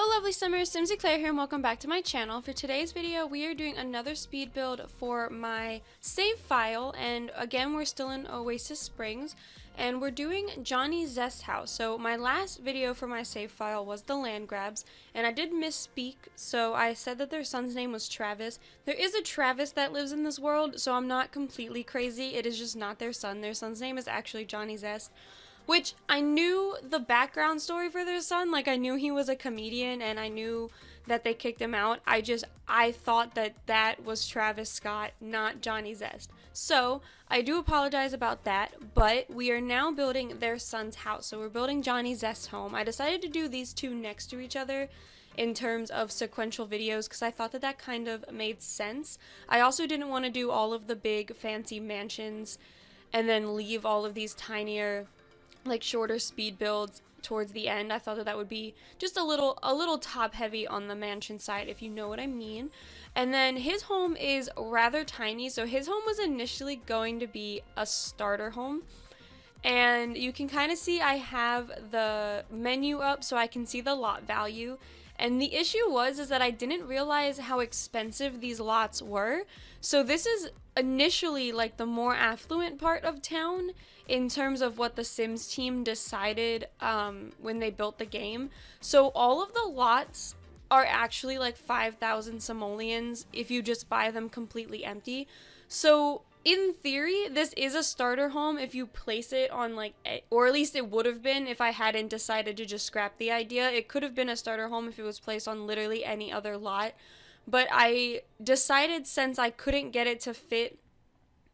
Hello lovely Simmers, SimsEclaire here and welcome back to my channel. For today's video we are doing another speed build for my save file, and again we're still in Oasis Springs and we're doing Johnny Zest house. So my last video for my save file was the Landgraabs, and I did misspeak, so I said that their son's name was Travis. There is a Travis that lives in this world, so I'm not completely crazy. It is just not their son. Their son's name is actually Johnny Zest. Which, I knew the background story for their son, like I knew he was a comedian and I knew that they kicked him out. I thought that that was Travis Scott, not Johnny Zest. So, I do apologize about that, but we are now building their son's house. So we're building Johnny Zest's home. I decided to do these two next to each other in terms of sequential videos because I thought that that kind of made sense. I also didn't want to do all of the big fancy mansions and then leave all of these tinier, like shorter speed builds towards the end. I thought that that would be just a little top heavy on the mansion side, if you know what I mean. And then his home is rather tiny, so his home was initially going to be a starter home. And you can kind of see I have the menu up so I can see the lot value. And the issue is that I didn't realize how expensive these lots were. So this is initially like the more affluent part of town in terms of what the Sims team decided when they built the game. So all of the lots are actually like 5,000 simoleons if you just buy them completely empty. So in theory, this is a starter home if you place it on like, or at least it would have been if I hadn't decided to just scrap the idea. It could have been a starter home if it was placed on literally any other lot. But I decided, since I couldn't get it to fit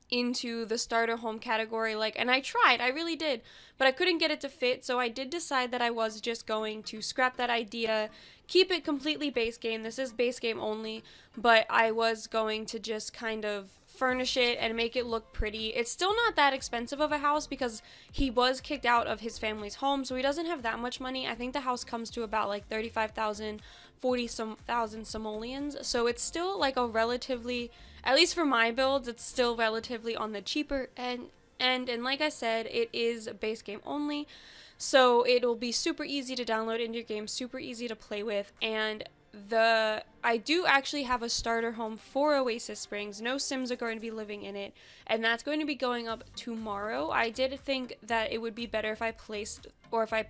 into the starter home category, and I tried, I really did, but I couldn't get it to fit, so I did decide that I was just going to scrap that idea, keep it completely base game. This is base game only, but I was going to just kind of furnish it and make it look pretty. It's still not that expensive of a house because he was kicked out of his family's home, so he doesn't have that much money. I think the house comes to about like 35,000, 40,000 simoleons, so it's still like a relatively, at least for my builds, it's still relatively on the cheaper end. And like I said, it is base game only, so it'll be super easy to download into your game, super easy to play with. And I do actually have a starter home for Oasis Springs. No Sims are going to be living in it, and that's going to be going up tomorrow. I did think that it would be better if I placed, or if I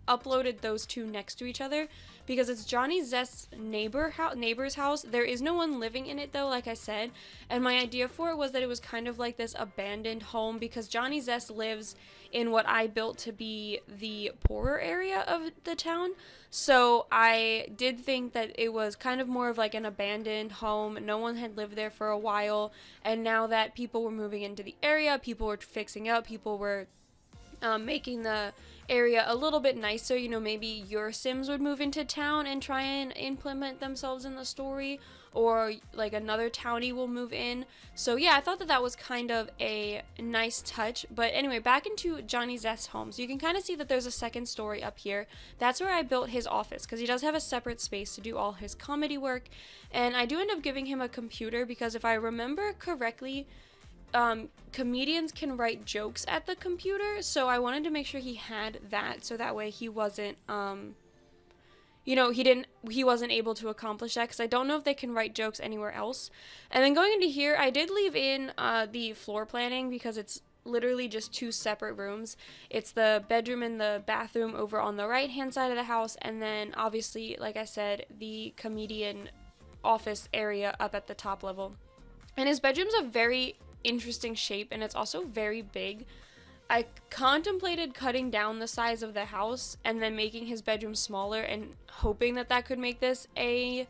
uploaded those two next to each other, because it's Johnny Zest's neighbor's house. There is no one living in it though, like I said, and my idea for it was that it was kind of like this abandoned home because Johnny Zest lives in what I built to be the poorer area of the town. So I did think that it was kind of more of like an abandoned home. No one had lived there for a while, and now that people were moving into the area, people were fixing up, people were making the area a little bit nicer. You know, maybe your Sims would move into town and try and implement themselves in the story, or like another townie will move in. So yeah, I thought that that was kind of a nice touch. But anyway, back into Johnny Zest's home. So you can kind of see that there's a second story up here. That's where I built his office, because he does have a separate space to do all his comedy work. And I do end up giving him a computer because if I remember correctly, comedians can write jokes at the computer, so I wanted to make sure he had that, so that way he wasn't, you know, he wasn't able to accomplish that, because I don't know if they can write jokes anywhere else. And then going into here, I did leave in the floor planning because it's literally just two separate rooms. It's the bedroom and the bathroom over on the right hand side of the house, and then obviously, like I said, the comedian office area up at the top level. And his bedroom's a very interesting shape, and it's also very big. I contemplated cutting down the size of the house and then making his bedroom smaller and hoping that that could make this a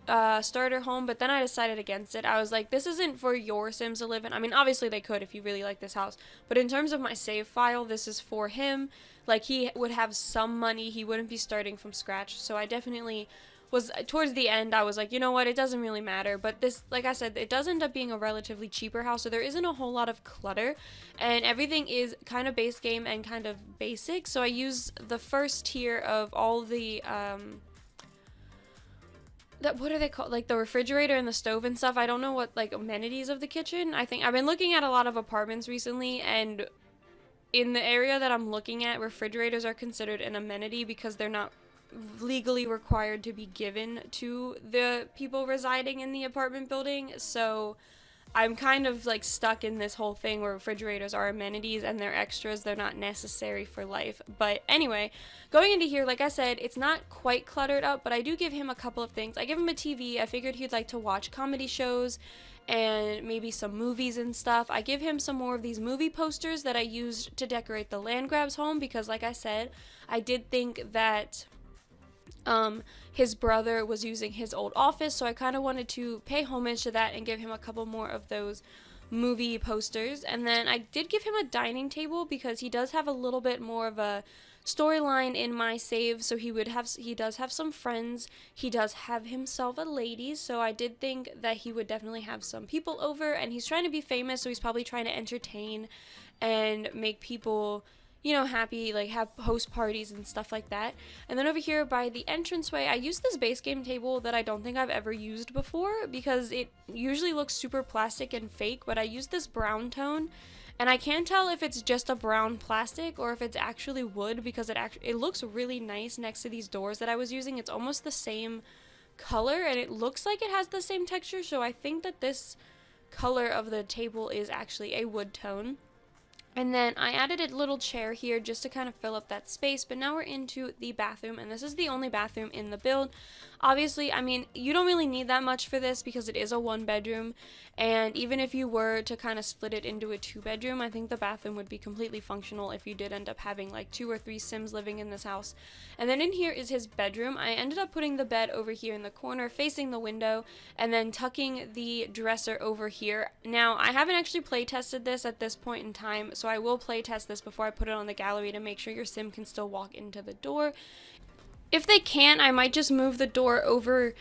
starter home, but then I decided against it. I was like, this isn't for your Sims to live in. I mean, obviously they could if you really like this house, but in terms of my save file, this is for him. Like, he would have some money, he wouldn't be starting from scratch. So I definitely was, towards the end, I was like, you know what, it doesn't really matter. But this, like I said, it does end up being a relatively cheaper house, so there isn't a whole lot of clutter, and everything is kind of base game and kind of basic. So I use the first tier of all the what are they called, like the refrigerator and the stove and stuff. I don't know what, like, amenities of the kitchen. I think I've been looking at a lot of apartments recently, and in the area that I'm looking at, refrigerators are considered an amenity because they're not legally required to be given to the people residing in the apartment building, so I'm kind of like stuck in this whole thing where refrigerators are amenities and they're extras, they're not necessary for life. But anyway, going into here, like I said, it's not quite cluttered up, but I do give him a couple of things. I give him a TV. I figured he'd like to watch comedy shows and maybe some movies and stuff. I give him some more of these movie posters that I used to decorate the Landgraab's home because, like I said, I did think that his brother was using his old office, so I kind of wanted to pay homage to that and give him a couple more of those movie posters. And then I did give him a dining table because he does have a little bit more of a storyline in my save, so he does have some friends, he does have himself a lady, so I did think that he would definitely have some people over, and he's trying to be famous, so he's probably trying to entertain and make people, you know, happy, like have host parties and stuff like that. And then over here by the entranceway, I used this base game table that I don't think I've ever used before because it usually looks super plastic and fake, but I used this brown tone, and I can't tell if it's just a brown plastic or if it's actually wood because it looks really nice next to these doors that I was using. It's almost the same color and it looks like it has the same texture, so I think that this color of the table is actually a wood tone. And then I added a little chair here just to kind of fill up that space, but now we're into the bathroom, and this is the only bathroom in the build. Obviously, I mean, you don't really need that much for this because it is a 1-bedroom, and even if you were to kind of split it into a 2-bedroom, I think the bathroom would be completely functional if you did end up having like 2 or 3 Sims living in this house. And then in here is his bedroom. I ended up putting the bed over here in the corner facing the window, and then tucking the dresser over here. Now, I haven't actually play tested this at this point in time, so I will play test this before I put it on the gallery to make sure your Sim can still walk into the door. If they can't, I might just move the door over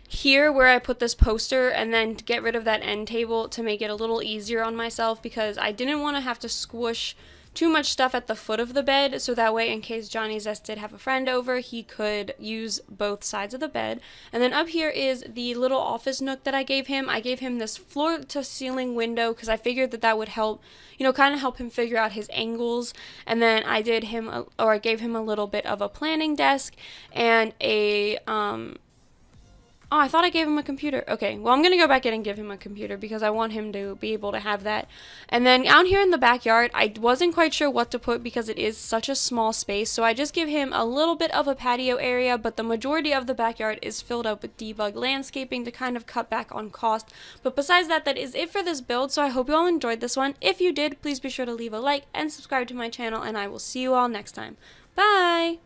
here where I put this poster and then get rid of that end table to make it a little easier on myself because I didn't want to have to squish too much stuff at the foot of the bed, so that way in case Johnny Zest did have a friend over, he could use both sides of the bed. And then up here is the little office nook that I gave him. I gave him this floor to ceiling window because I figured that that would help, you know, kind of help him figure out his angles. And then I gave him a little bit of a planning desk and a oh, I thought I gave him a computer. Okay, well, I'm going to go back in and give him a computer because I want him to be able to have that. And then out here in the backyard, I wasn't quite sure what to put because it is such a small space. So I just give him a little bit of a patio area, but the majority of the backyard is filled up with debug landscaping to kind of cut back on cost. But besides that, that is it for this build. So I hope you all enjoyed this one. If you did, please be sure to leave a like and subscribe to my channel, and I will see you all next time. Bye!